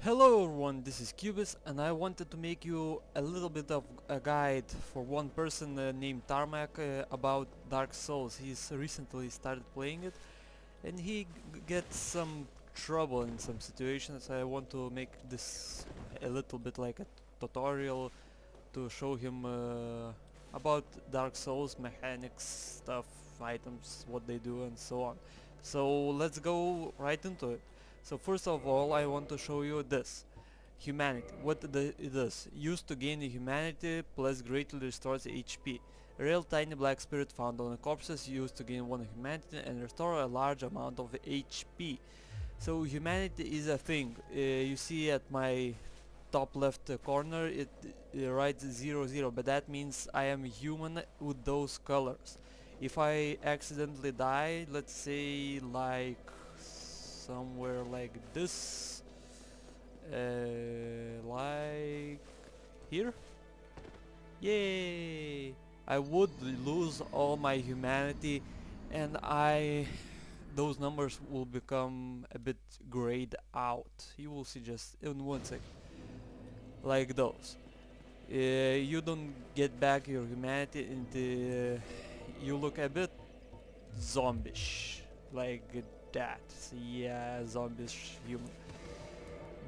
Hello everyone, this is Cubis and I wanted to make you a little bit of a guide for one person named Tarmac about Dark Souls. He's recently started playing it and he gets some trouble in some situations. I want to make this a little bit like a tutorial to show him about Dark Souls mechanics, stuff, items, what they do and so on. So let's go right into it. So first of all I want to show you this. Humanity. What it is. Used to gain humanity plus greatly restores HP. Real tiny black spirit found on the corpses used to gain 1 humanity and restore a large amount of HP. So humanity is a thing. You see at my top left corner it writes 00, but that means I am human with those colors. If I accidentally die, let's say like somewhere like this, like here, yay, I would lose all my humanity and those numbers will become a bit grayed out. You will see just in 1 second, like those. You don't get back your humanity and you look a bit zombish, like that. Yeah, zombish human.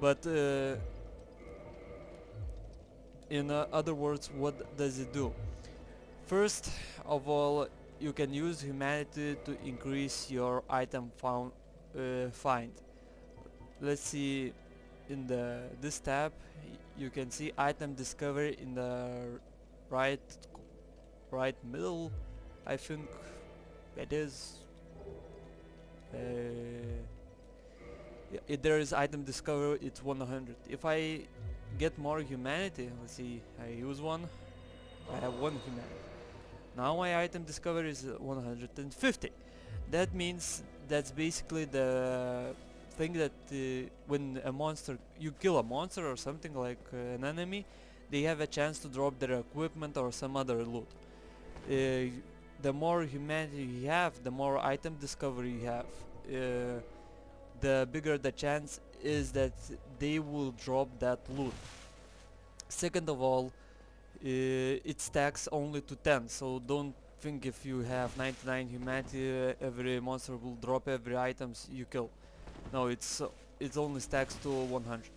But in other words, what does it do? First of all, you can use humanity to increase your item find. Let's see, in this tab you can see item discovery in the right middle, I think it is. Uh, there is item discovery, it's 100. If I get more humanity, let's see, I use one, I have 1 humanity. Now my item discovery is 150. That means that's basically the thing that when a monster, you kill a monster or something like an enemy, they have a chance to drop their equipment or some other loot. The more humanity you have, the more item discovery you have. The bigger the chance is that they will drop that loot. Second of all, it stacks only to 10, so don't think if you have 99 humanity every monster will drop every items you kill. No, it only stacks to 100.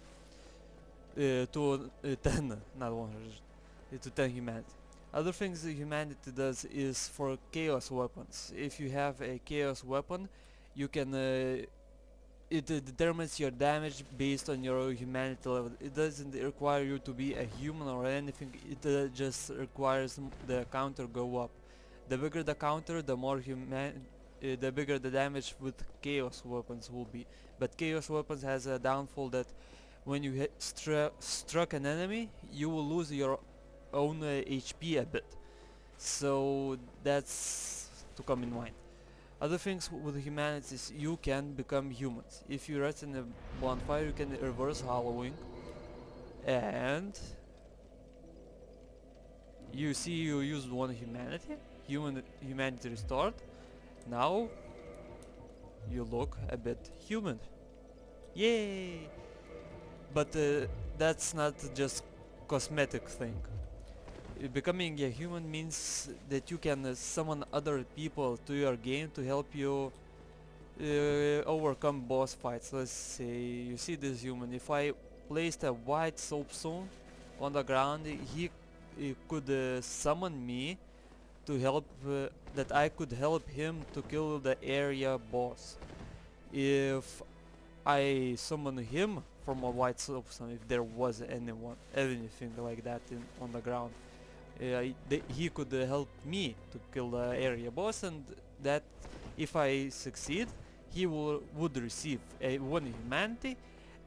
To 10, not 100. To 10 humanity. Other things that humanity does is for chaos weapons. If you have a chaos weapon, you can it determines your damage based on your humanity level. It doesn't require you to be a human or anything, it just requires the counter go up. The bigger the counter, the more the bigger the damage with chaos weapons will be. But chaos weapons has a downfall that when you struck an enemy, you will lose your own HP a bit. So that's to come in mind. Other things with humanity is you can become humans. If you rest in a bonfire, you can reverse hollowing, and you see you used 1 humanity, humanity restored. Now you look a bit human. Yay! But that's not just cosmetic thing. Becoming a human means that you can summon other people to your game to help you overcome boss fights. Let's say you see this human. If I placed a white soapstone on the ground, he could summon me to help, that I could help him to kill the area boss. If I summon him from a white soapstone, if there was anything like that on the ground, he could help me to kill the area boss, and that if I succeed, he would receive a 1 humanity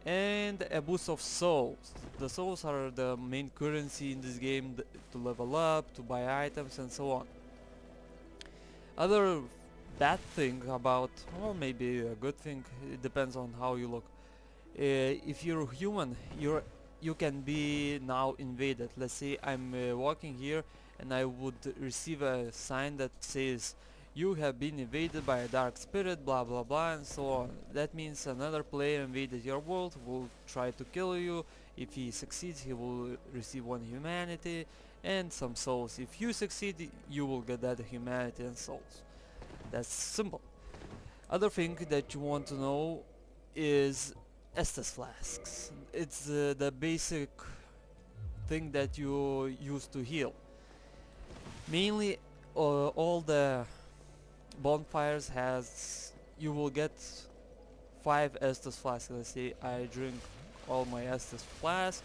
and a boost of souls. The souls are the main currency in this game to level up, to buy items and so on. Other bad thing about, or maybe a good thing, it depends on how you look. If you're human, you can be now invaded. Let's say I'm walking here and I would receive a sign that says You have been invaded by a dark spirit, blah blah blah, and so on. That means another player invaded your world, will try to kill you. If he succeeds, he will receive one humanity and some souls. If you succeed, you will get that humanity and souls. That's simple. Other thing that you want to know is Estus flasks. It's the basic thing that you use to heal. Mainly, all the bonfires has you will get 5 Estus flasks. Let's say I drink all my Estus flasks.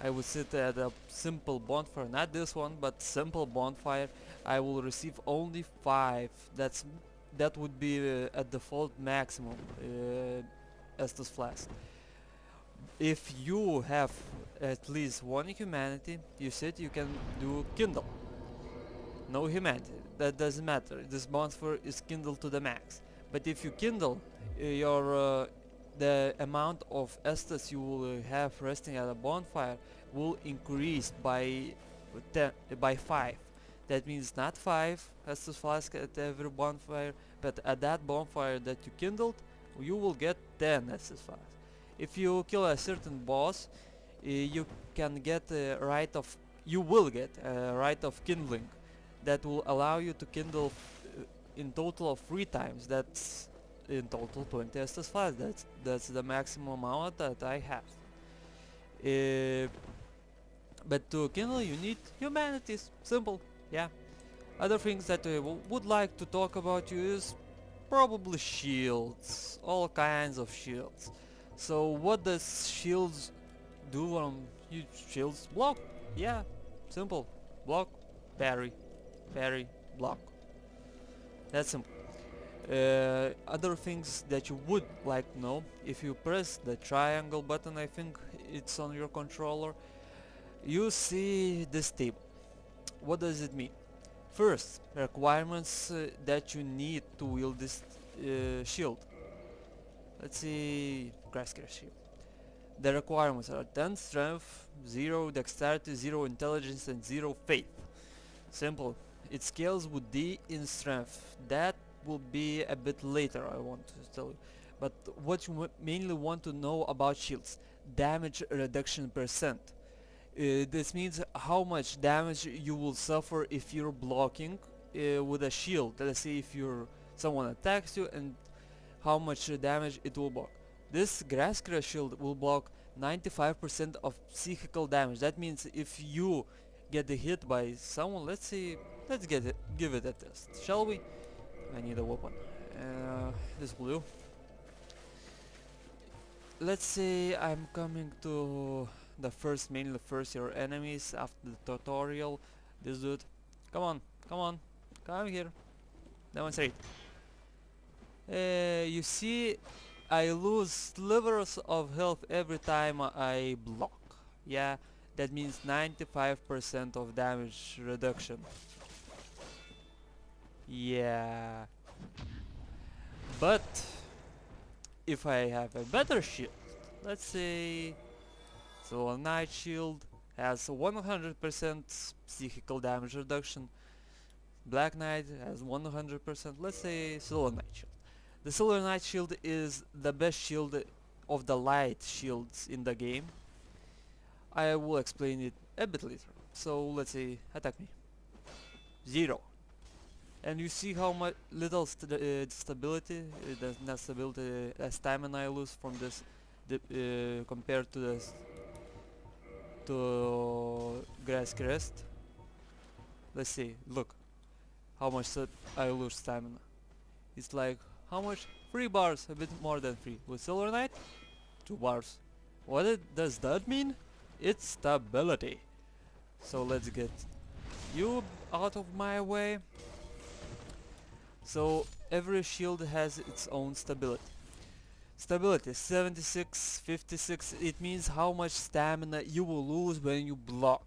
I would sit at a simple bonfire, not this one, but simple bonfire. I will receive only 5. That would be a default maximum Estus flask. If you have at least one humanity, you said you can do kindle. No humanity, that doesn't matter. This bonfire is kindled to the max. But if you kindle, your the amount of Estus you will have resting at a bonfire will increase by 5. That means not 5 Estus flask at every bonfire, but at that bonfire that you kindled, you will get 10 Estus flask. If you kill a certain boss, you can get a right of you will get a right of kindling that will allow you to kindle in total of 3 times. That's in total 20 Estus flask. That's the maximum amount that I have. But to kindle you need humanities. Simple. Yeah. Other things that I would like to talk about you is probably shields. All kinds of shields. So what does shields do? Shields block. Yeah. Simple. Block. Parry. Parry. Block. That's simple. Other things that you would like to know, if you press the triangle button, I think it's on your controller, you see this table. What does it mean? First, requirements that you need to wield this shield. Let's see, Grasscare shield. The requirements are 10 strength, 0 dexterity, 0 intelligence, and 0 faith. Simple. It scales with D in strength. That will be a bit later, I want to tell you. But what you mainly want to know about shields: damage reduction percent. This means how much damage you will suffer if you're blocking with a shield. Let's say if someone attacks you, and how much damage it will block. This Grasscare shield will block 95% of psychical damage. That means if you get hit by someone, let's give it a test, shall we? I need a weapon. This blue. Let's say I'm coming to mainly the first year enemies after the tutorial. This dude, come on, come here, demonstrate. You see, I lose slivers of health every time I block. Yeah, that means 95% of damage reduction. Yeah. But if I have a better shield, let's say Solar Knight shield has 100% psychical damage reduction. Black Knight has 100%. Let's say Solar Knight shield. The Solar Knight shield is the best shield of the light shields in the game. I will explain it a bit later. So let's say attack me. 0. And you see how much little stability, not stability, stamina I lose from this compared to this to Grass Crest. Let's see, look how much I lose stamina. It's like how much? 3 bars, a bit more than 3. With Silver Knight, 2 bars. What does that mean? It's stability. So let's get you out of my way. So every shield has its own stability. Stability 76, 56. It means how much stamina you will lose when you block.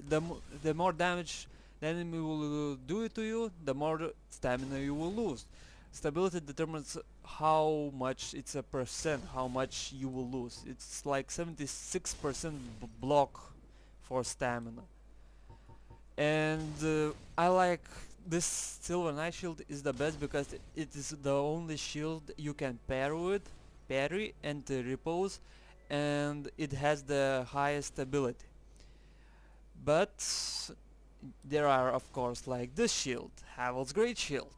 The more damage the enemy will do it to you, the more stamina you will lose. Stability determines how much, it's a percent, how much you will lose. It's like 76% block for stamina. And I like this Silver Knight shield is the best because it is the only shield you can pair with, parry and repose, and it has the highest ability. But there are of course like this shield, Havel's Great Shield.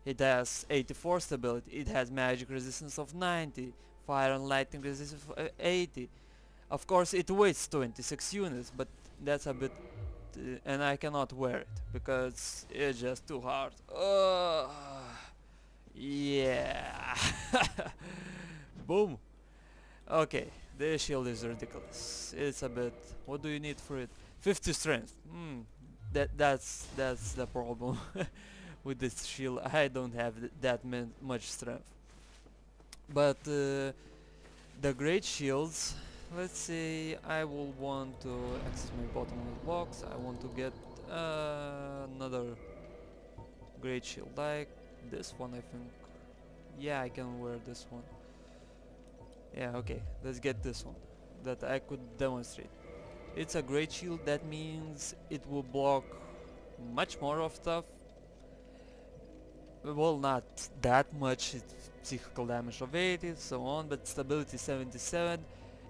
It has 84 stability, it has magic resistance of 90, fire and lightning resistance of 80. Of course it weighs 26 units, but that's a bit and I cannot wear it because it's just too hard. Yeah. Boom. Okay, the shield is ridiculous. It's a bit. What do you need for it? 50 strength. That's the problem with this shield. I don't have that much strength. But the great shields. Let's say I will want to access my bottomless box. I want to get another great shield like this one. I think. Yeah, I can wear this one. Yeah, okay, let's get this one that I could demonstrate. It's a great shield, that means it will block much more of stuff. Well, not that much, it's psychical damage of 80, so on, but stability 77,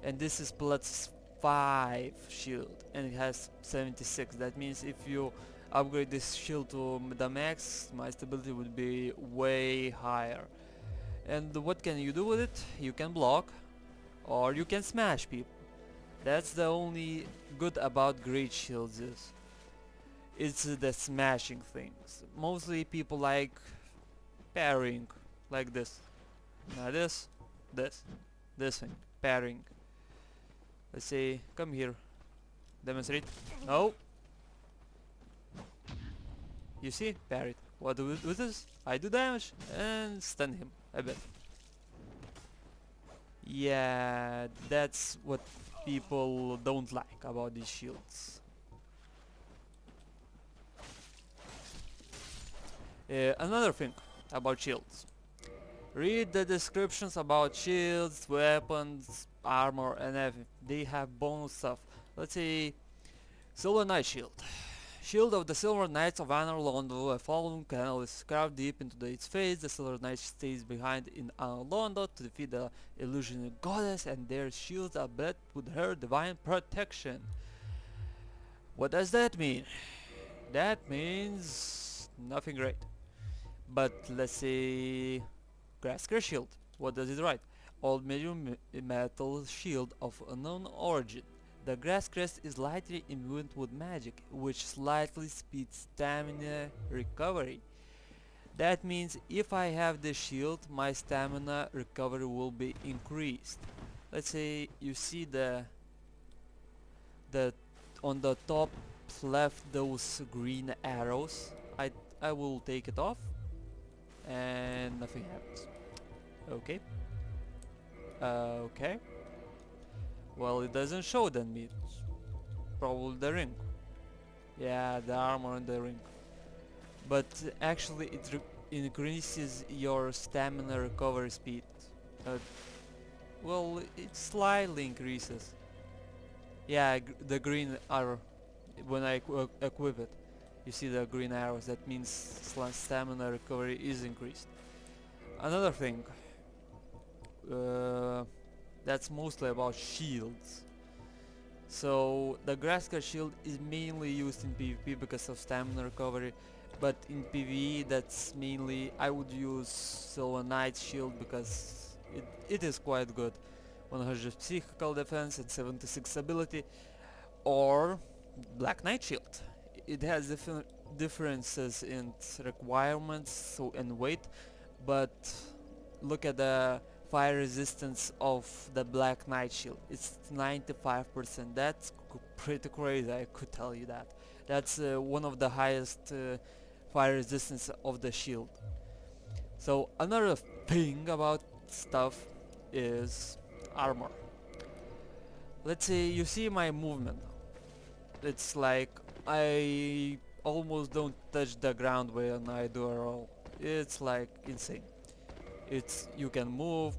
and this is plus 5 shield, and it has 76. That means if you upgrade this shield to the max, my stability would be way higher. And what can you do with it? You can block, or you can smash people. That's the only good about great shields is it's the smashing things. Mostly people like parrying, like this. Now this thing, parrying. Let's say, come here, demonstrate. No. You see, parried. What do with this? I do damage and stun him a bit. Yeah, that's what people don't like about these shields. Another thing about shields. Read the descriptions about shields, weapons, armor and everything. They have bonus stuff. Let's say Silver Knight Shield. Shield of the Silver Knights of Anor Londo. A following canal is carved deep into its face. The Silver Knight stays behind in Anor Londo to defeat the illusionary goddess, and their shields are blessed with her divine protection. What does that mean? That means nothing great. But let's say Grasker Shield. What does it write? Old medium metal shield of unknown origin. The grass crest is lightly imbued with magic, which slightly speeds stamina recovery. That means if I have this shield, my stamina recovery will be increased. Let's say you see the on the top left those green arrows. I will take it off and nothing happens. Okay. Okay. Well, it doesn't show then me. It's probably the ring. Yeah, the armor and the ring. But actually it increases your stamina recovery speed. Well, it slightly increases. Yeah, the green arrow. When I equip it, you see the green arrows. That means stamina recovery is increased. Another thing. That's mostly about shields. So the Grasker shield is mainly used in PvP because of stamina recovery, but in PvE that's mainly I would use Silver Knight shield because it is quite good. 100 psychical defense and 76 ability, or Black Knight shield. It has differences in requirements and weight, but look at the fire resistance of the Black Knight shield. It's 95%. That's pretty crazy, I could tell you that. That's one of the highest fire resistance of the shield. So another thing about stuff is armor. Let's say you see my movement. It's like I almost don't touch the ground when I do a roll. It's like insane. It's you can move,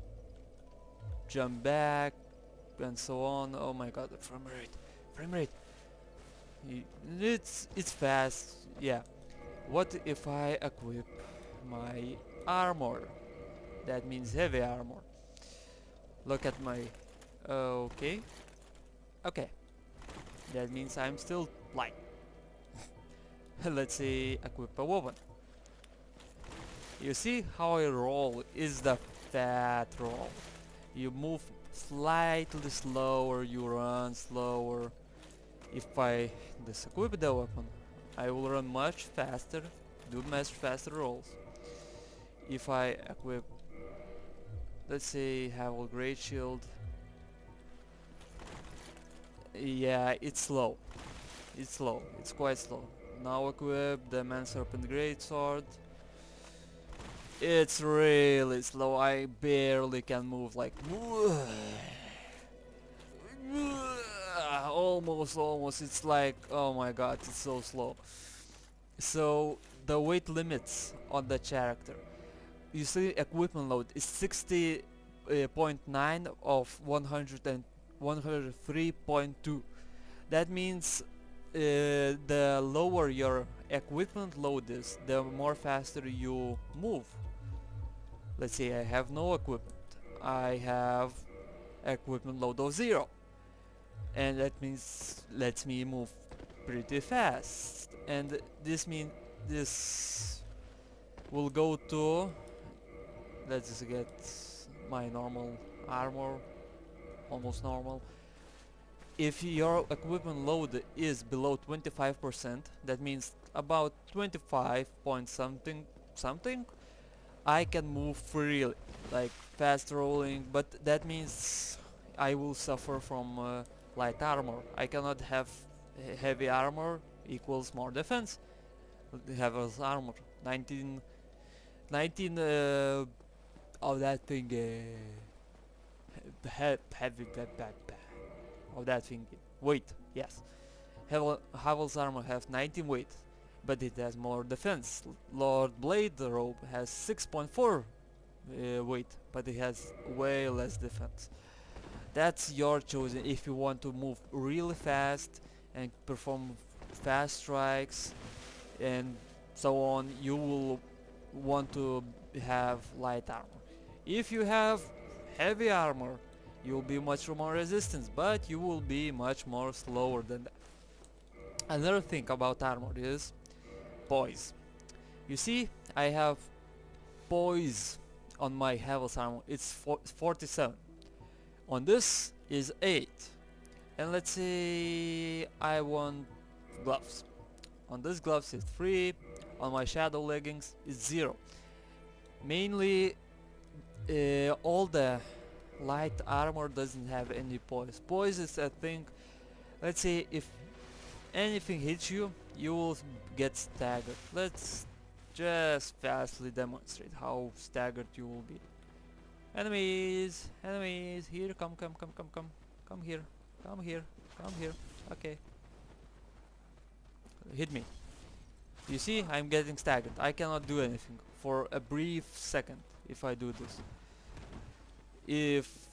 jump back, and so on. Oh my god, the frame rate. It's fast, yeah. What if I equip my armor? That means heavy armor. Look at my... okay. Okay. That means I'm still light. Let's say equip a weapon. You see how I roll is the fat roll. You move slightly slower, you run slower. If I disequip the weapon, I will run much faster, do much faster rolls. If I equip, let's say, have a great shield, yeah, it's slow. It's slow. It's quite slow. Now equip the Man Serpent Greatsword. It's really slow. I barely can move. Like almost. It's like, oh my god, it's so slow. So the weight limits on the character. You see, equipment load is 60.9 of 103.2. That means the lower your equipment load is, the more faster you move. Let's say I have no equipment. I have equipment load of 0. And that means lets me move pretty fast. And this means this will go to... let's just get my normal armor, almost normal. If your equipment load is below 25%, that means about 25 point something, I can move freely, like fast rolling, but that means I will suffer from light armor. I cannot have heavy armor equals more defense. Heavy armor, 19 of that thing, heavy of that thing, weight, yes. Havel's armor has 19 weight, but it has more defense. Lord Blade Robe has 6.4 weight, but it has way less defense. That's your choice. If you want to move really fast and perform fast strikes and so on, you will want to have light armor. If you have heavy armor, you'll be much more resistant, but you will be much more slower than that. Another thing about armor is poise. You see, I have poise on my Havel's armor. It's 47. On this is 8. And let's say I want gloves. On this gloves is 3. On my shadow leggings is 0. Mainly all the light armor doesn't have any poise. Poise is a thing, let's say if anything hits you, you will get staggered. Let's just fastly demonstrate how staggered you will be. Enemies, here, come here, come here, okay. Hit me. You see, I'm getting staggered. I cannot do anything for a brief second if I do this. If,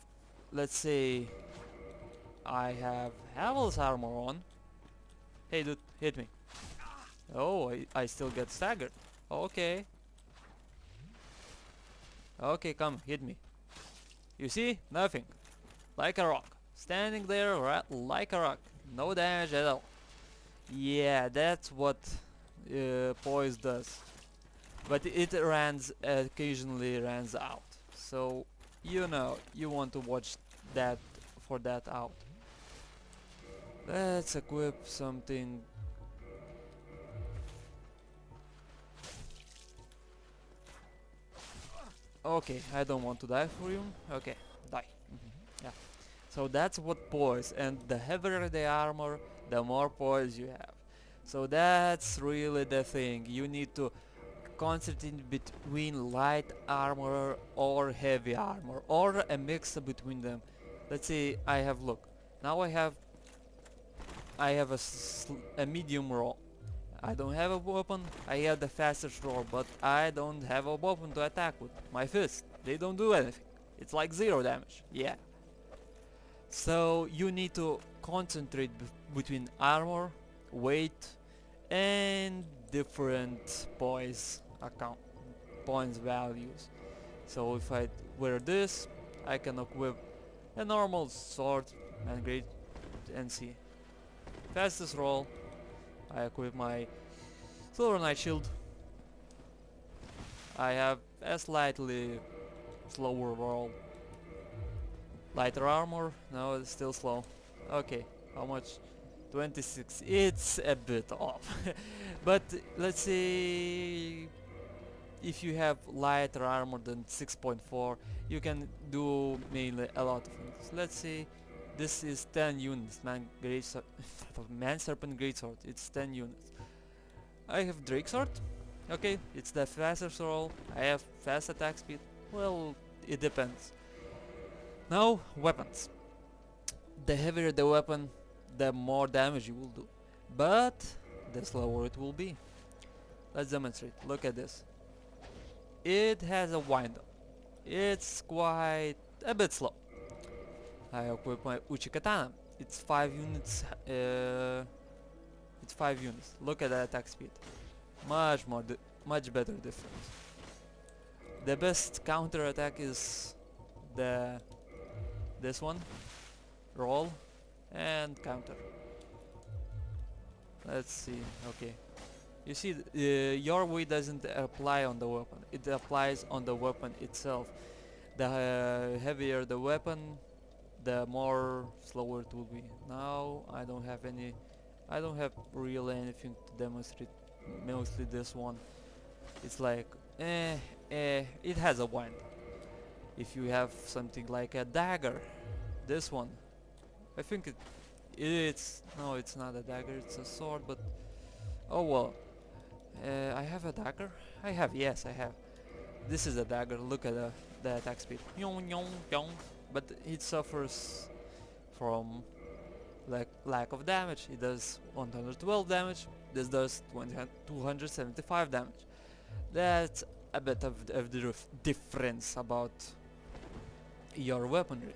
let's say, I have Havel's armor on. Hey dude, hit me. Oh, I still get staggered. Okay. Okay, come, hit me. You see? Nothing. Like a rock. Standing there like a rock. No damage at all. Yeah, that's what poise does. But it occasionally runs out. So, you know, you want to watch that for that out. Let's equip something. Okay, I don't want to die for you. Okay, die. Yeah. So that's what poise, and the heavier the armor, the more poise you have. So that's really the thing. You need to concentrate between light armor or heavy armor, or a mix between them. Let's say I have, look, now I have a medium roll. I don't have a weapon, I have the fastest roll, but I don't have a weapon to attack with. My fist, they don't do anything. It's like 0 damage, yeah. So you need to concentrate between armor, weight, and different points values. So if I wear this, I can equip a normal sword and great NC. Fastest roll, I equip my Silver Knight Shield. I have a slightly slower roll. Lighter armor, no, it's still slow. Okay, how much? 26. It's a bit off. But let's say if you have lighter armor than 6.4, you can do mainly a lot of things. Let's say this is 10 units, Man Serpent Greatsword, it's 10 units. I have Drake Sword, okay, it's the fastest roll, I have fast attack speed, well, it depends. Now, weapons. The heavier the weapon, the more damage you will do, but the slower it will be. Let's demonstrate, look at this. It has a wind up, it's quite a bit slow. I equip my Uchi Katana, it's 5 units, look at the attack speed, much better difference. The best counter attack is this one, roll and counter. Let's see, okay. You see, your weight doesn't apply on the weapon, it applies on the weapon itself. The heavier the weapon, the more slower it will be. Now I don't have really anything to demonstrate, mostly this one. It's like, it has a wind. If you have something like a dagger, this one, I think no, it's not a dagger, it's a sword, but oh well. I have a dagger? Yes, I have. This is a dagger, look at the attack speed. But it suffers from lack of damage. It does 112 damage, this does 275 damage. That's a bit of the difference about your weaponry.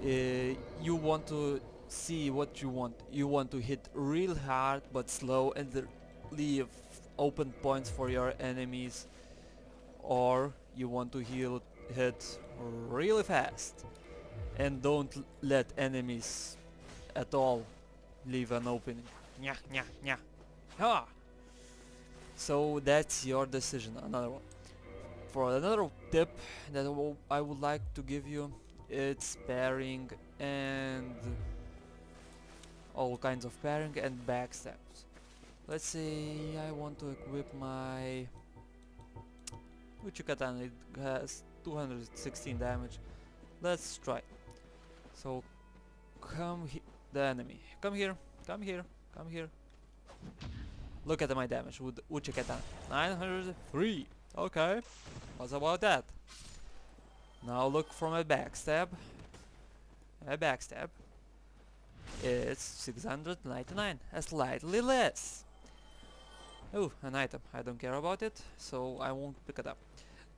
You want to see what you want. You want to hit real hard but slow and leave open points for your enemies, or you want to hit really fast and don't let enemies at all leave an opening. Nya, nya, nya. Ha! So that's your decision. Another one. For another tip that I would like to give you, it's parrying and all kinds of parrying and backstabs. Let's say I want to equip my Uchi Katana. It has 216 damage. Let's try. So the enemy. Come here. Look at my damage with Uchi Katana. 903. Okay. What's about that? Now look for my backstab. It's 699. Slightly less. Oh, an item. I don't care about it, so I won't pick it up.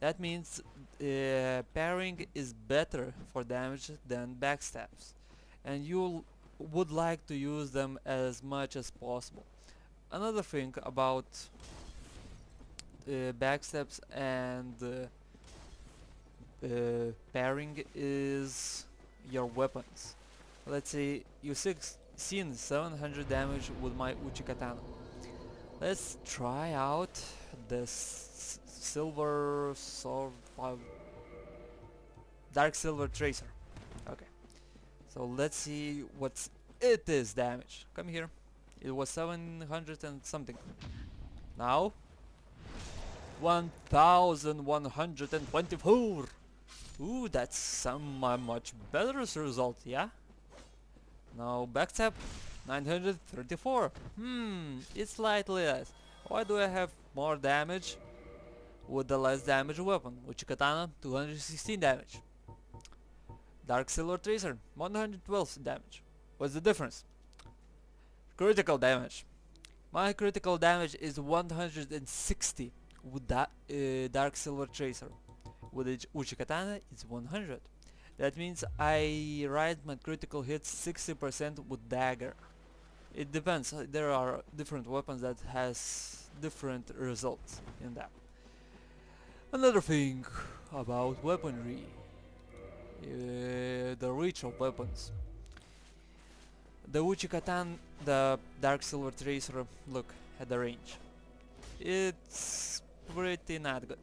That means parrying is better for damage than backstabs, and you would like to use them as much as possible. Another thing about backstabs and parrying is your weapons. Let's say you seen 700 damage with my Uchi Katana. Let's try out this silver sword, dark silver tracer. Okay, so let's see what it is damage. Come here. It was 700 and something. Now 1124. Ooh, that's some much better result, yeah? Now backstab 934. It's slightly less. Why do I have more damage with the less damage weapon? Uchi Katana 216 damage. Dark Silver Tracer 112 damage. What's the difference? Critical damage. My critical damage is 160 with that Dark Silver Tracer. With Uchi Katana it's 100. That means I ride my critical hits 60% with dagger. It depends. There are different weapons that has different results in that. Another thing about weaponry, the reach of weapons. The Uchikatan, the Dark Silver Tracer, look at the range. It's pretty not good.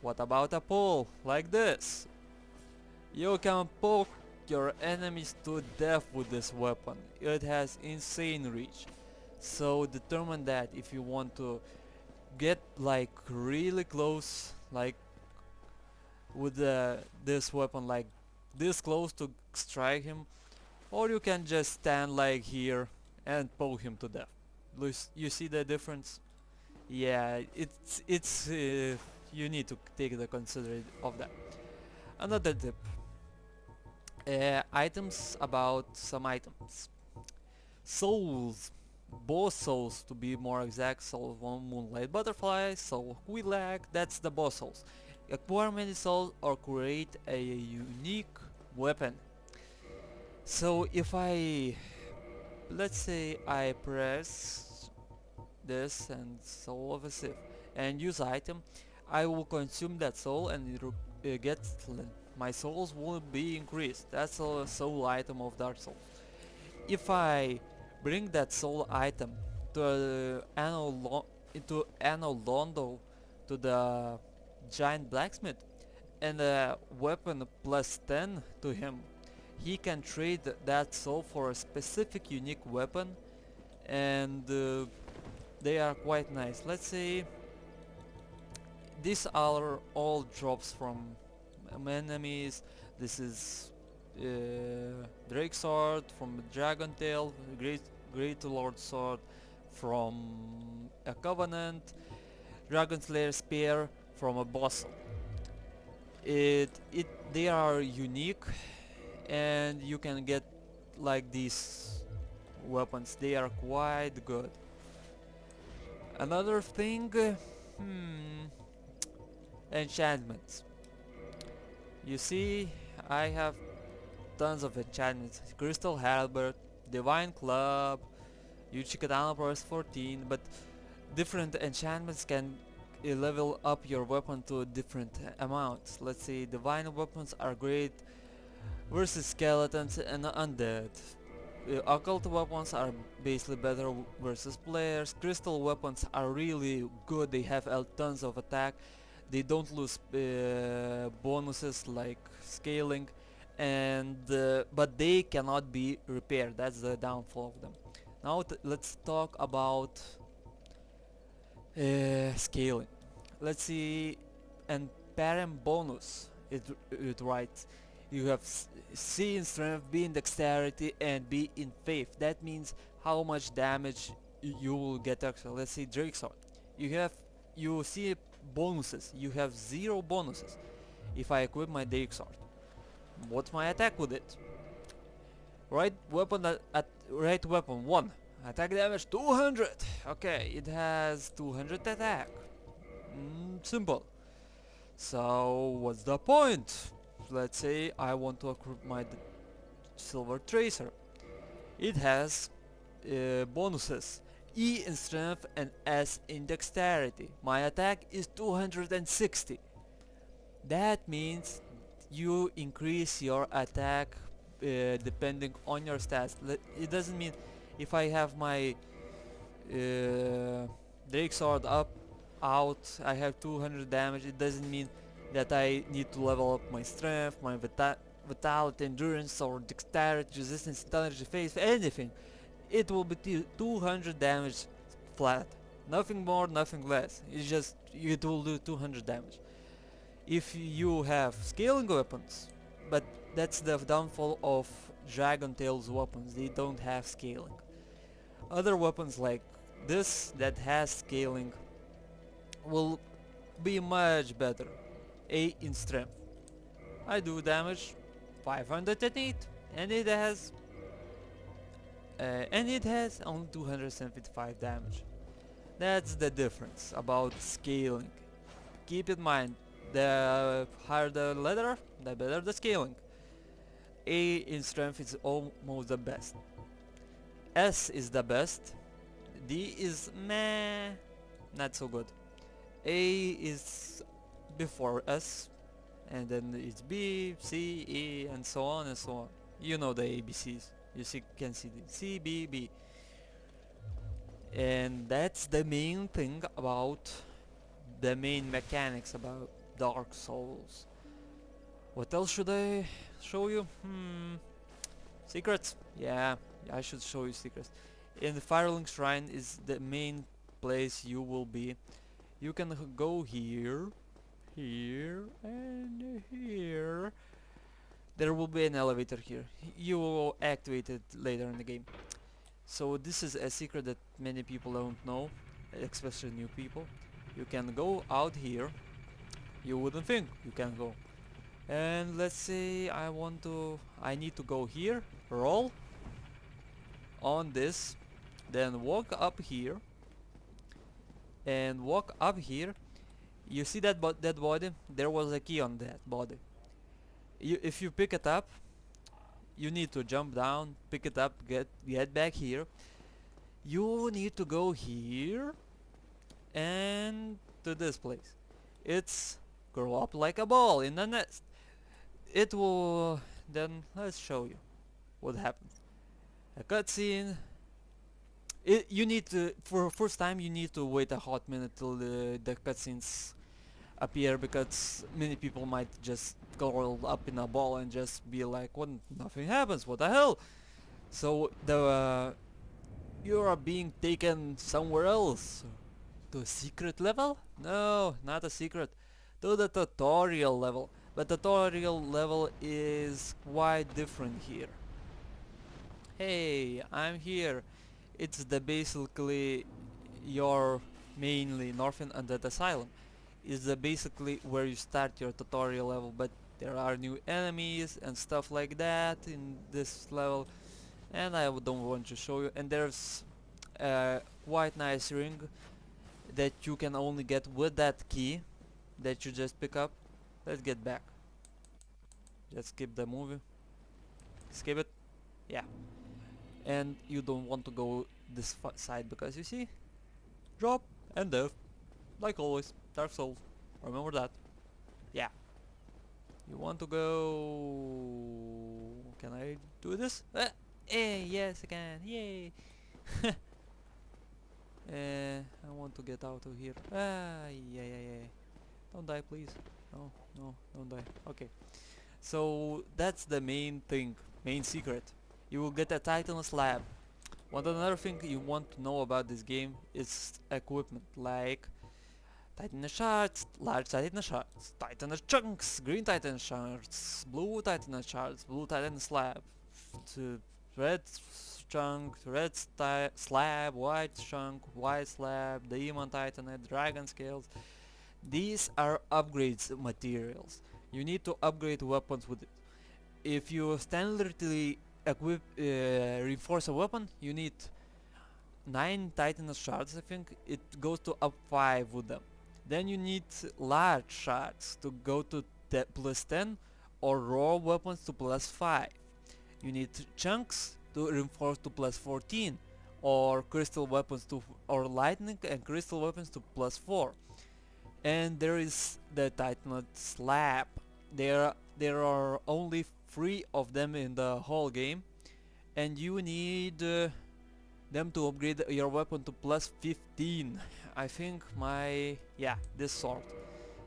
What about a pole like this? You can poke your enemies to death with this weapon. It has insane reach. So determine that if you want to get like really close, like with this weapon, like this close to strike him, or you can just stand like here and poke him to death. You see the difference? Yeah, it's you need to take the consideration of that. Another tip. Items about some items. Souls. Boss souls to be more exact. Soul of one Moonlight Butterfly, Soul of Quillac, that's the boss souls. Acquire many souls or create a unique weapon. So if let's say I press this and Soul of a Sith and use item, I will consume that soul and it gets my souls will be increased. That's a soul item of Dark Souls. If I bring that soul item to into Anno Londo to the giant blacksmith and a weapon plus 10 to him, he can trade that soul for a specific unique weapon, and they are quite nice. Let's say these are all drops from enemies. This is Drake Sword from Dragon Tail, Great Lord Sword from a Covenant, Dragon Slayer Spear from a boss. They are unique, and you can get like these weapons. They are quite good. Another thing, enchantments. You see, I have tons of enchantments. Crystal Halberd, Divine Club, Uchikatana Press 14, but different enchantments can level up your weapon to different amounts. Let's say divine weapons are great versus skeletons and undead. Occult weapons are basically better versus players. Crystal weapons are really good. They have tons of attack. They don't lose bonuses like scaling, and but they cannot be repaired. That's the downfall of them. Now let's talk about scaling. Let's see, and parent bonus. It writes you have C in strength, B in dexterity, and B in faith. That means how much damage you will get extra. Let's see, Drake Sword. You see bonuses. You have 0 bonuses. If I equip my Drake Sword, what's my attack with it? Right weapon at right weapon 1. Attack damage 200. Okay, it has 200 attack. Simple. So what's the point? Let's say I want to equip my Silver Tracer. It has bonuses. E in strength and S in dexterity. My attack is 260. That means you increase your attack depending on your stats. It doesn't mean if I have my Drake Sword out, I have 200 damage. It doesn't mean that I need to level up my strength, my vitality, endurance, or dexterity, resistance, intelligence, faith, anything. It will be 200 damage flat. Nothing more, nothing less. It's just it will do 200 damage. If you have scaling weapons, but that's the downfall of Dragon Tail's weapons. They don't have scaling. Other weapons like this that has scaling will be much better. A in strength. I do damage 508 and it has only 275 damage. That's the difference about scaling. Keep in mind, the higher the letter, the better the scaling. A in strength is almost the best. S is the best. D is meh, not so good. A is before S, and then it's B, C, E, and so on and so on. You know the ABCs. You can see the C, B, B. And that's the main thing about the main mechanics about Dark Souls. What else should I show you? Secrets? Yeah, I should show you secrets. In the Firelink Shrine is the main place you will be. You can go here, here, and here. There will be an elevator here. You will activate it later in the game. So this is a secret that many people don't know, especially new people. You can go out here. You wouldn't think you can go. And let's say I need to go here, roll on this, then walk up here, and walk up here. You see that that body? There was a key on that body. If you pick it up, you need to jump down, pick it up, get back here. You need to go here and to this place. It's grow up like a ball in the nest. It will then let's show you what happens. A cutscene. You need to, for first time you need to wait a hot minute till the cutscenes appear, because many people might just curl up in a ball and just be like, what, nothing happens, what the hell? So you are being taken somewhere else. To a secret level? No, not a secret. To the tutorial level. But tutorial level is quite different here. Hey, I'm here. It's the basically your mainly Northern Undead Asylum. Is the basically where you start your tutorial level, but there are new enemies and stuff like that in this level, and I don't want to show you. And there's a quite nice ring that you can only get with that key that you just pick up. Let's get back. Just skip the movie. Skip it. Yeah. And you don't want to go this side because you see, drop and death, like always. Dark Souls. Remember that. Yeah. You want to go? Can I do this? Yes, I can. Yay. I want to get out of here. Yeah. Don't die, please. No, don't die. Okay. So that's the main thing, main secret. You will get a Titan slab. Another thing you want to know about this game is equipment, like Titan shards, large Titan shards, Titan chunks, green Titan shards, blue Titan shards, blue Titan slab, red chunk, red slab, white chunk, white slab, demon titanite, dragon scales. These are upgrades materials. You need to upgrade weapons with it. If you standardly reinforce a weapon, you need 9 Titan shards, I think. It goes to up 5 with them. Then you need large shards to go to plus 10, or raw weapons to plus 5. You need chunks to reinforce to plus 14, or crystal weapons to, or lightning and crystal weapons to plus 4. And there is the Titanite slab. There are only 3 of them in the whole game, and you need them to upgrade your weapon to plus 15. I think this sword,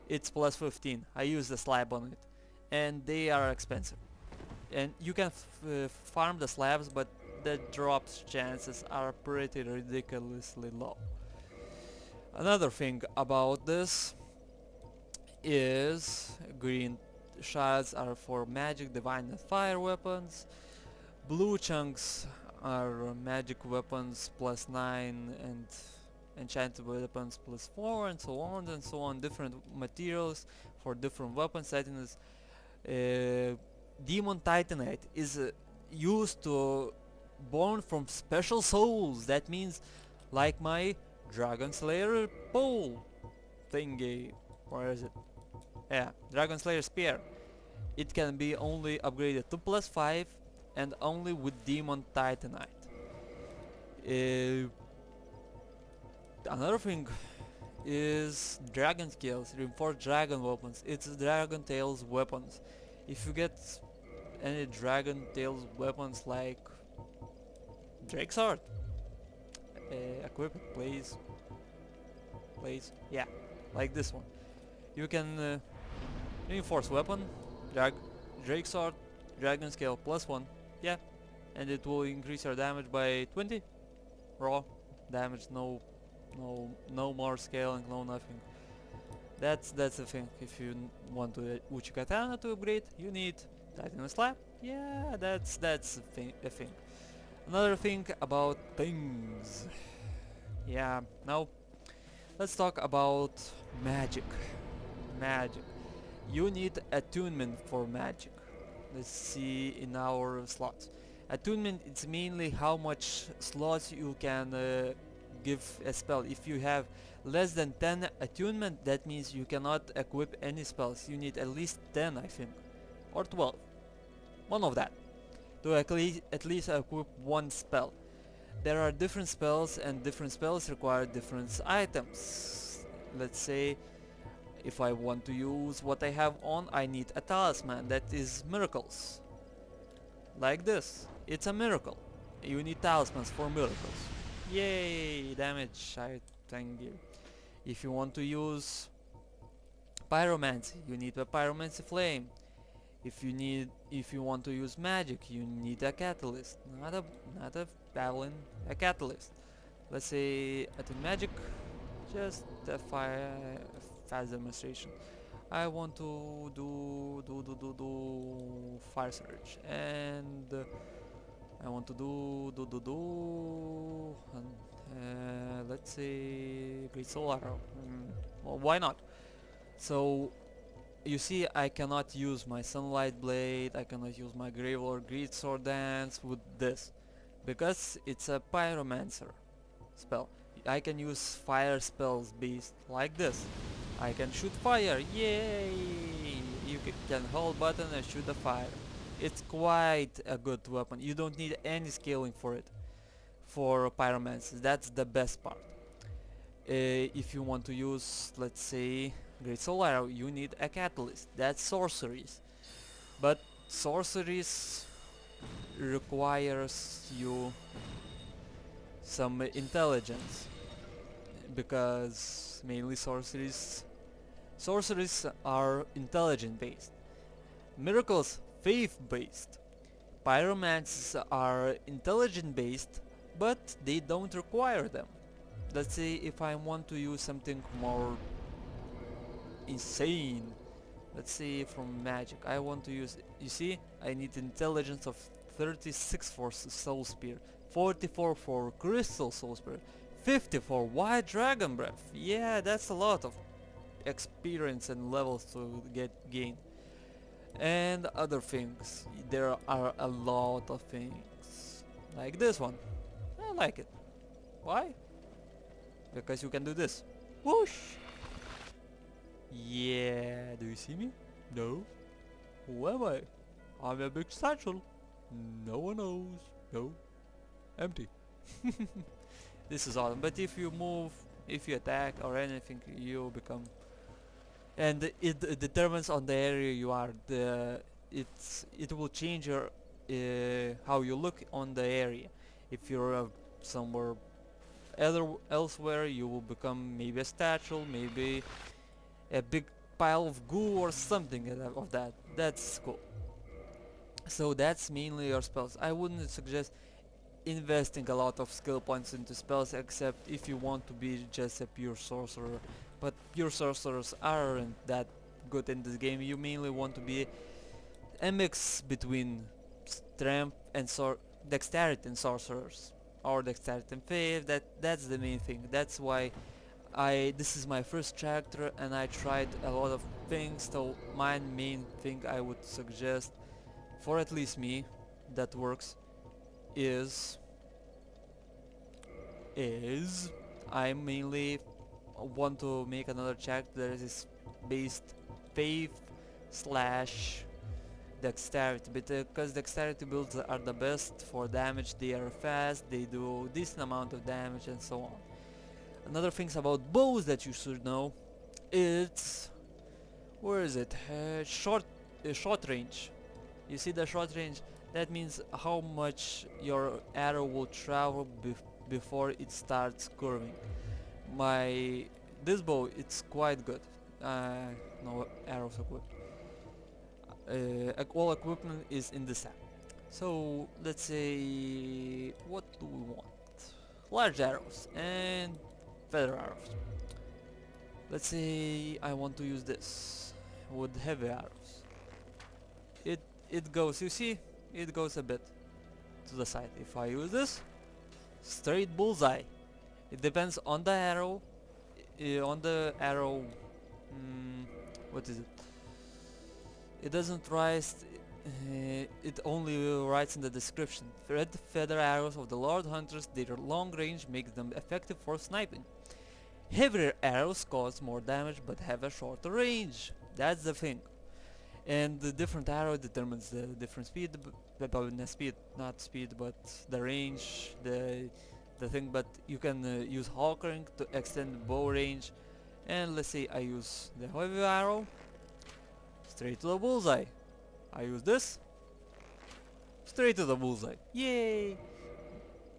it's plus 15. I use the slab on it, and they are expensive. And you can farm the slabs, but the drops chances are pretty ridiculously low. Another thing about this is green shards are for magic, divine and fire weapons. Blue chunks are magic weapons plus 9 and enchanted weapons plus 4, and so on and so on. Different materials for different weapon settings. Demon titanite is used to born from special souls. That means like my Dragon Slayer pole thingy. Where is it? Yeah, Dragon Slayer spear. It can be only upgraded to plus 5 and only with Demon Titanite. Uh, Another thing is dragon skills, reinforced dragon weapons. It's dragon tails weapons. If you get any dragon tails weapons like Drake's sword, equip it, please, yeah, like this one. You can reinforce weapon, Drake's sword, dragon scale +1, yeah, and it will increase your damage by 20 raw damage. No more scaling, no nothing. That's the thing. If you want to Uchi Katana to upgrade, you need Titan Slap. Yeah, that's a thing. Another thing about things. Yeah, now let's talk about magic. Magic. You need attunement for magic. Let's see in our slots. Attunement, it's mainly how much slots you can give a spell. If you have less than 10 attunement, that means you cannot equip any spells. You need at least 10, I think, or 12, one of that, to at least equip one spell. There are different spells, and different spells require different items. Let's say if I want to use what I have on, I need a talisman that is miracles. Like this. It's a miracle. You need talismans for miracles. Yay! Damage, I thank you. If you want to use pyromancy, you need a pyromancy flame. If you want to use magic, you need a catalyst. Not a javelin, a catalyst. Let's say at magic, just a fast demonstration. I want to do fire surge, and I want to let's say great soul arrow. Well, why not? So you see, I cannot use my sunlight blade, I cannot use my grave or great sword dance with this because it's a pyromancer spell. I can use fire spells based like this. I can shoot fire, yay! You can hold button and shoot the fire. It's quite a good weapon. You don't need any scaling for it. For pyromancy, that's the best part. If you want to use, let's say, Great Soul Arrow, you need a catalyst. That's sorceries. But sorceries requires you some intelligence, because mainly sorceries are intelligent based. Miracles faith based. Pyromancies are intelligent based, but they don't require them. Let's say if I want to use something more insane, let's say from magic, I want to use, you see, I need intelligence of 36 for soul spear, 44 for crystal soul spear, 50 for white dragon breath. Yeah, that's a lot of experience and levels to gain. And other things, there are a lot of things like this one. I like it. Why? Because you can do this. Whoosh! Yeah, do you see me? No? Who am I? I'm a big satchel. No one knows. No. Empty. This is awesome. But if you move, if you attack or anything, you become... And it determines on the area you are. It will change your how you look on the area. If you're somewhere elsewhere, you will become maybe a statue, maybe a big pile of goo or something of that. That's cool. So that's mainly your spells. I wouldn't suggest investing a lot of skill points into spells, except if you want to be just a pure sorcerer. But pure sorcerers aren't that good in this game. You mainly want to be a mix between strength and dexterity and sorcerers, or dexterity and faith. That's the main thing. That's why this is my first chapter and I tried a lot of things. So my main thing I would suggest, for at least me, that works, is I mainly want to make another chapter that is based faith / dexterity, because dexterity builds are the best for damage. They are fast, they do decent amount of damage, and so on. Another things about bows that you should know, it's where is it? Short range. You see the short range? That means how much your arrow will travel before it starts curving. This bow, it's quite good. No arrows equipped. All equipment is in the set. So let's say, what do we want? Large arrows and feather arrows. Let's say I want to use this with heavy arrows. It goes, you see, it goes a bit to the side. If I use this, straight bullseye. It depends on the arrow. What is it? It doesn't write. It only writes in the description. Red feather arrows of the Lord Hunters, their long range makes them effective for sniping. Heavier arrows cause more damage but have a shorter range. That's the thing. And the different arrow determines the different speed, not speed, but the range, the thing. But you can use hawkering to extend bow range. And let's say I use the heavy arrow, straight to the bullseye. I use this, straight to the bullseye. Yay!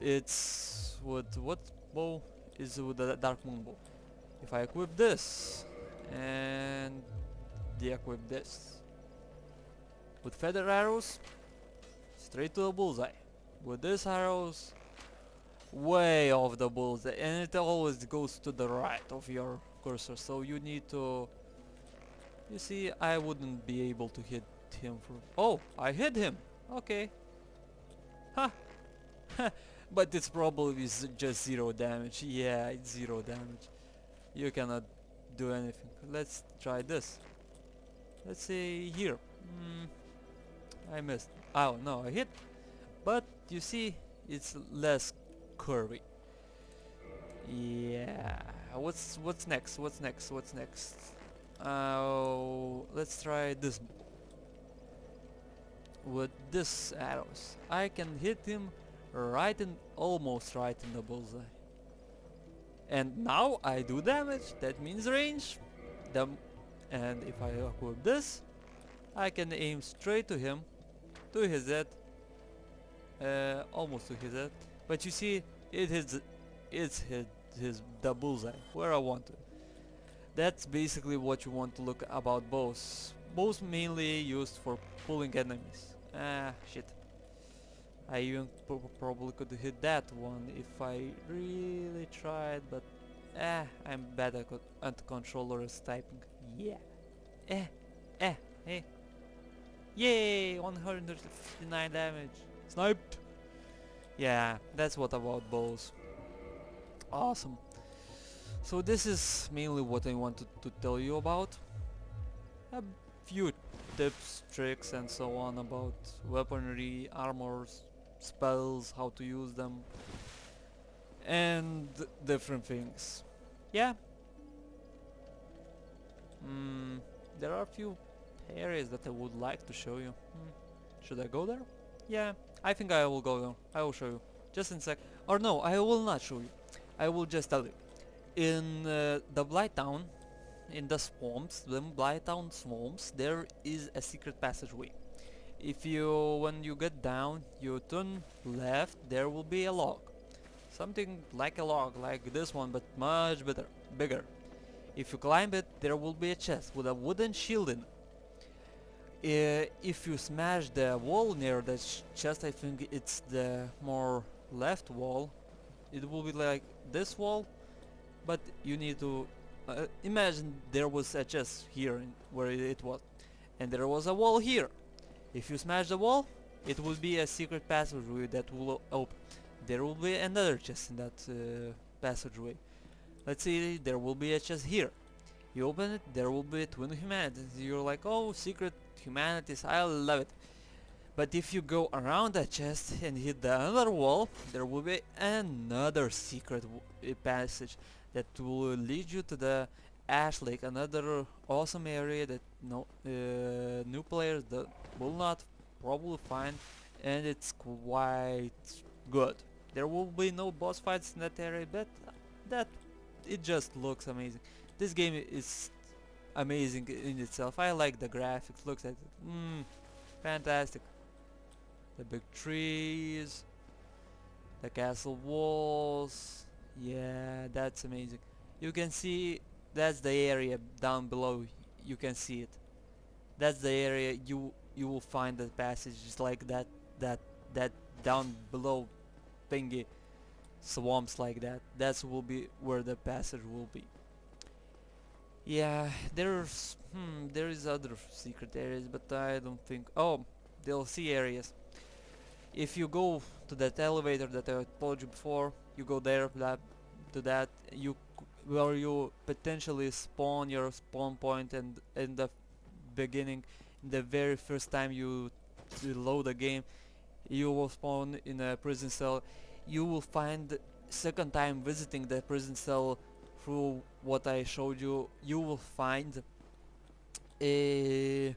It's with what bow? Is with the dark moon bow. If I equip this and de-equip this. With feather arrows, straight to the bullseye. With these arrows, way off the bullseye, and it always goes to the right of your cursor, so you need to... You see, I wouldn't be able to hit him from... Oh, I hit him! Okay. Ha! But it's probably just 0 damage. Yeah, it's 0 damage. You cannot do anything. Let's try this. Let's say here. I missed. Oh no, I hit. But you see, it's less curvy. Yeah. What's next? What's next? What's next? Let's try this. With this arrows, I can hit him almost right in the bullseye. And now I do damage. That means range. And if I equip this, I can aim straight to him, to his head, almost to his head. But you see, it hits the bullseye where I want it. That's basically what you want to look about bows. Bows mainly used for pulling enemies. Shit. I even probably could hit that one if I really tried, but I'm bad at controllers typing. Yeah. Hey. Yay! 159 damage. Sniped! Yeah, that's what about bows. Awesome. So this is mainly what I wanted to tell you about. A few tips, tricks and so on about weaponry, armors, spells, how to use them, and different things. Yeah. There are a few areas that I would like to show you. Should I go there? Yeah, I think I will go there. I will show you. Just in a sec. Or no, I will not show you. I will just tell you. In the Blighttown, in the swamps, the Blighttown swamps, there is a secret passageway. When you get down, you turn left, there will be a log. Something like a log, like this one, but much bigger. If you climb it, there will be a chest with a wooden shield in it. If you smash the wall near the chest, I think it's the more left wall, it will be like this wall, but you need to imagine there was a chest here where it was, and there was a wall here. If you smash the wall, it will be a secret passageway that will open. There will be another chest in that passageway. Let's see, there will be a chest here. You open it, there will be twin humanities. You're like, oh, secret humanities, I love it. But if you go around that chest and hit the other wall, there will be another secret passage that will lead you to the Ash Lake, another awesome area that new players that will not probably find, and it's quite good. There will be no boss fights in that area, but that it just looks amazing. This game is amazing in itself. I like the graphics. Looks at it, fantastic. The big trees, the castle walls. Yeah, that's amazing. You can see that's the area down below. You can see it. That's the area you will find the passages like that that down below thingy, swamps like that. That's will be where the passage will be. Yeah, there is other secret areas, but I don't think. Oh, DLC areas. If you go to that elevator that I told you before, you go there to that where you potentially spawn your spawn point, and in the beginning, the very first time you load the game, you will spawn in a prison cell. You will find second time visiting the prison cell through what I showed you. You will find a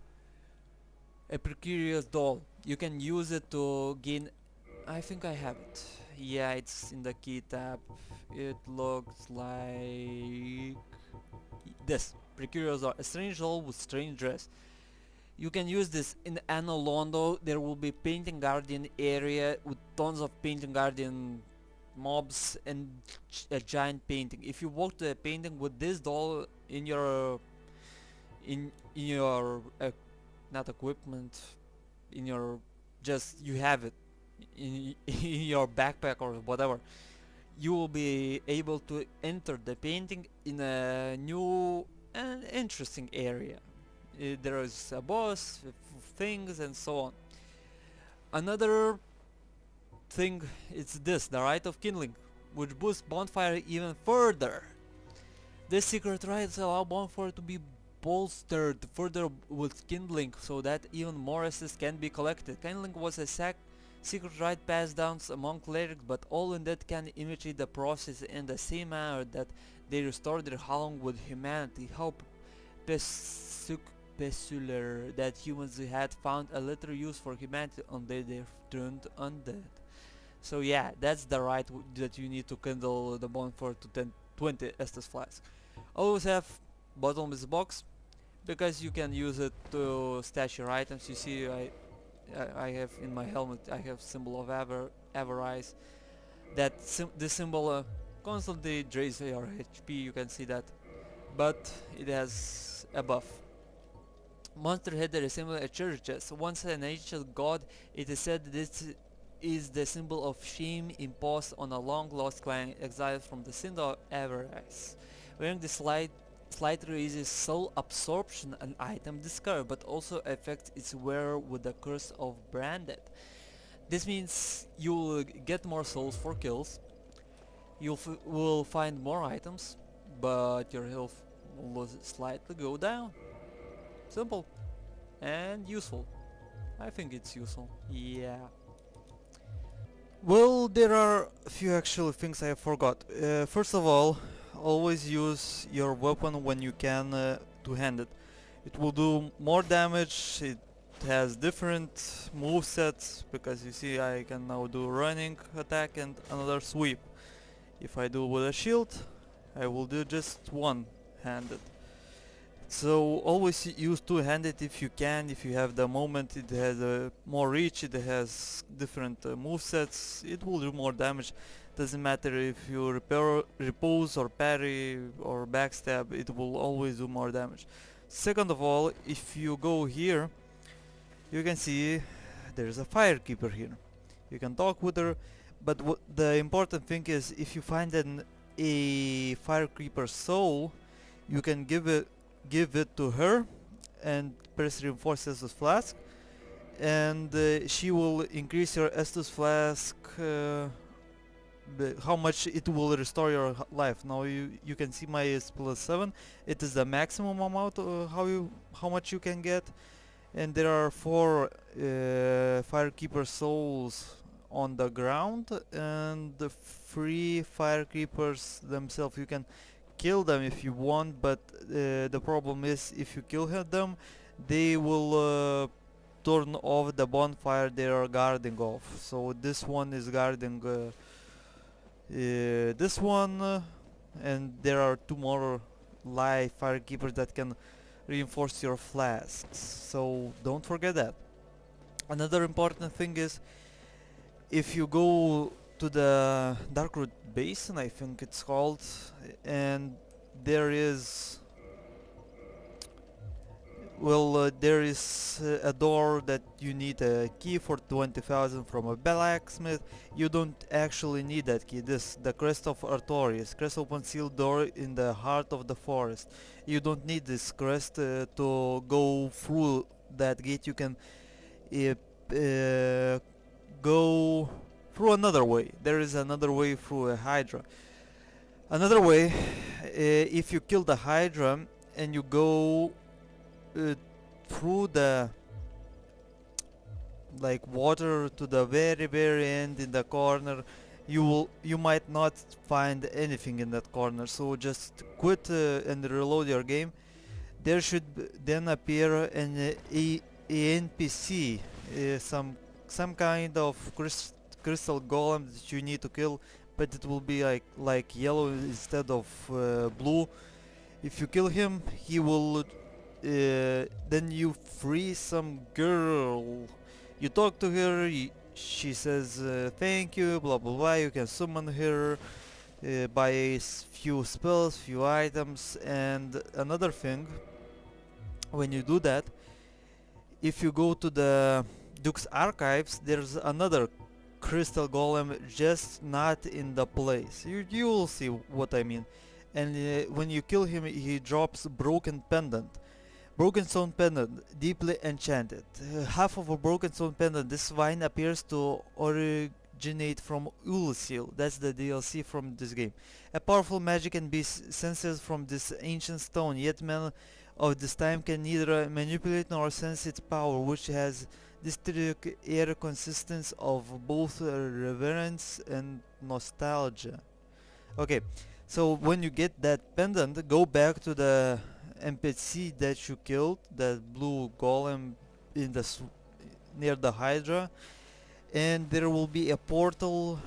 precarious doll. You can use it to gain. I think I have it. Yeah, it's in the key tab. It looks like this. Precarious doll, a strange doll with strange dress. You can use this in Anno Londo. There will be Painting Guardian area with tons of Painting Guardian mobs and a giant painting. If you walk to a painting with this doll in your not equipment, in your just you have it in your backpack or whatever, you will be able to enter the painting in a new and interesting area. There is a boss, things, and so on. Another thing is this, the Rite of Kindling, which boosts bonfire even further. This secret rites allow bonfire to be bolstered further with kindling so that even more assists can be collected. Kindling was a secret rite passed down among clerics, but all undead can imitate the process in the same manner that they restore their hallowing with humanity. How peculiar that humans had found a little use for humanity until they turned undead. So yeah, that's the rite that you need to kindle the bonfire to 20 Estus flasks. Always have bottomless box, because you can use it to stash your items. You see, I have in my helmet, I have symbol of avarice. This symbol constantly drains your HP. You can see that, but it has a buff. Monster head that resembles a treasure chest. Once an ancient god, it is said this is the symbol of shame imposed on a long-lost clan exiled from the sin of avarice. Wearing this slightly raises soul absorption, an item discovered, but also affects its wearer with the curse of branded. This means you will get more souls for kills, you will find more items, but your health will slightly go down. Simple and useful. I think it's useful. Yeah. Well, there are a few actual things I forgot. First of all, always use your weapon when you can two-handed. It will do more damage. It has different movesets, because you see I can now do running attack and another sweep. If I do with a shield, I will do just one-handed. So always use two-handed if you can, if you have the moment. It has more reach, it has different movesets, it will do more damage. Doesn't matter if you repose or parry or backstab, it will always do more damage. Second of all, if you go here, you can see there's a firekeeper here. You can talk with her, but the important thing is, if you find a firekeeper soul, you can give it to her and press reinforce Estus flask, and she will increase your Estus flask, how much it will restore your life. Now you can see my is +7. It is the maximum amount how much you can get, and there are 4 firekeeper souls on the ground and the 3 firekeepers themselves. You can kill them if you want, but the problem is if you kill them, they will turn off the bonfire they are guarding off. So this one is guarding this one, and there are two more live firekeepers that can reinforce your flasks. So don't forget that. Another important thing is if you go to the Darkroot Basin, I think it's called, and there is there is a door that you need a key for 20,000 from a blacksmith. You don't actually need that key. This, the Crest of Artorias, Crest open sealed door in the heart of the forest. You don't need this crest to go through that gate. You can go through another way. There is another way through a Hydra. Another way, if you kill the Hydra and you go through the water to the very end in the corner, you might not find anything in that corner. So just quit and reload your game. There should then appear an NPC, some kind of crystal golem that you need to kill, but it will be like yellow instead of blue. If you kill him, he will then you free some girl. You talk to her, she says thank you, blah blah blah. You can summon her, buy few spells, few items. And another thing, when you do that, if you go to the Duke's Archives, there's another crystal golem, just not in the place. You will see what I mean. And when you kill him, he drops broken pendant. Broken stone pendant, deeply enchanted. Half of a broken stone pendant. This vine appears to originate from Ulsil. That's the DLC from this game. A powerful magic can be sensed from this ancient stone, yet men of this time can neither manipulate nor sense its power, which has distinct air consistence of both reverence and nostalgia. Okay, so when you get that pendant, go back to the NPC that you killed, that blue golem in the near the Hydra, and there will be a portal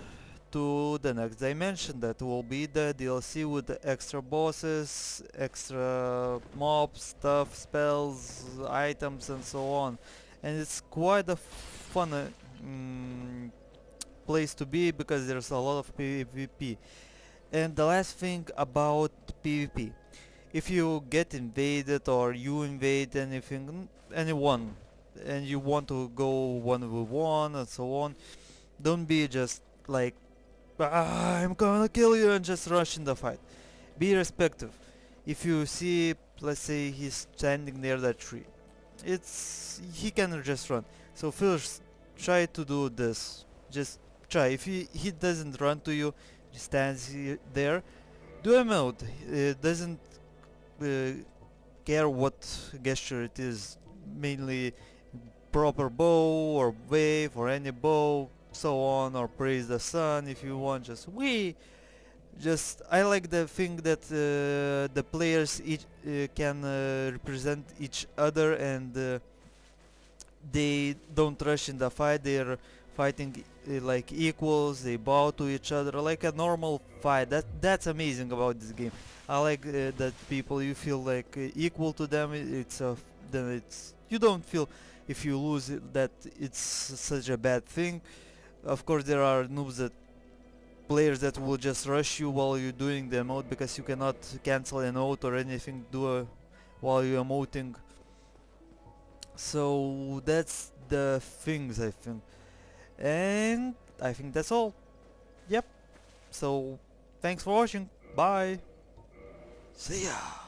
to the next dimension. That will be the DLC with the extra bosses, extra mobs, stuff, spells, items, and so on. And it's quite a fun place to be because there's a lot of PvP. And the last thing about PvP, if you get invaded or you invade anyone, and you want to go 1v1 and so on, don't be just like, I'm gonna kill you, and just rush in the fight. Be respectful. If you see, let's say he's standing near that tree, he can just run. So first try to do this. Just try. If he doesn't run to you, he stands there, do a mode. It doesn't care what gesture it is, mainly proper bow or wave or any bow, so on, or praise the sun if you want. Just I like the thing that the players can represent each other, and they don't rush in the fight. They're fighting like equals. They bow to each other like a normal fight. That's amazing about this game. I like that people, you feel like equal to them. Then you don't feel if you lose that it's such a bad thing. Of course, there are players that will just rush you while you're doing the emote because you cannot cancel an emote or anything while you're emoting. So that's the things, I think. And I think that's all. Yep. So thanks for watching. Bye. See ya.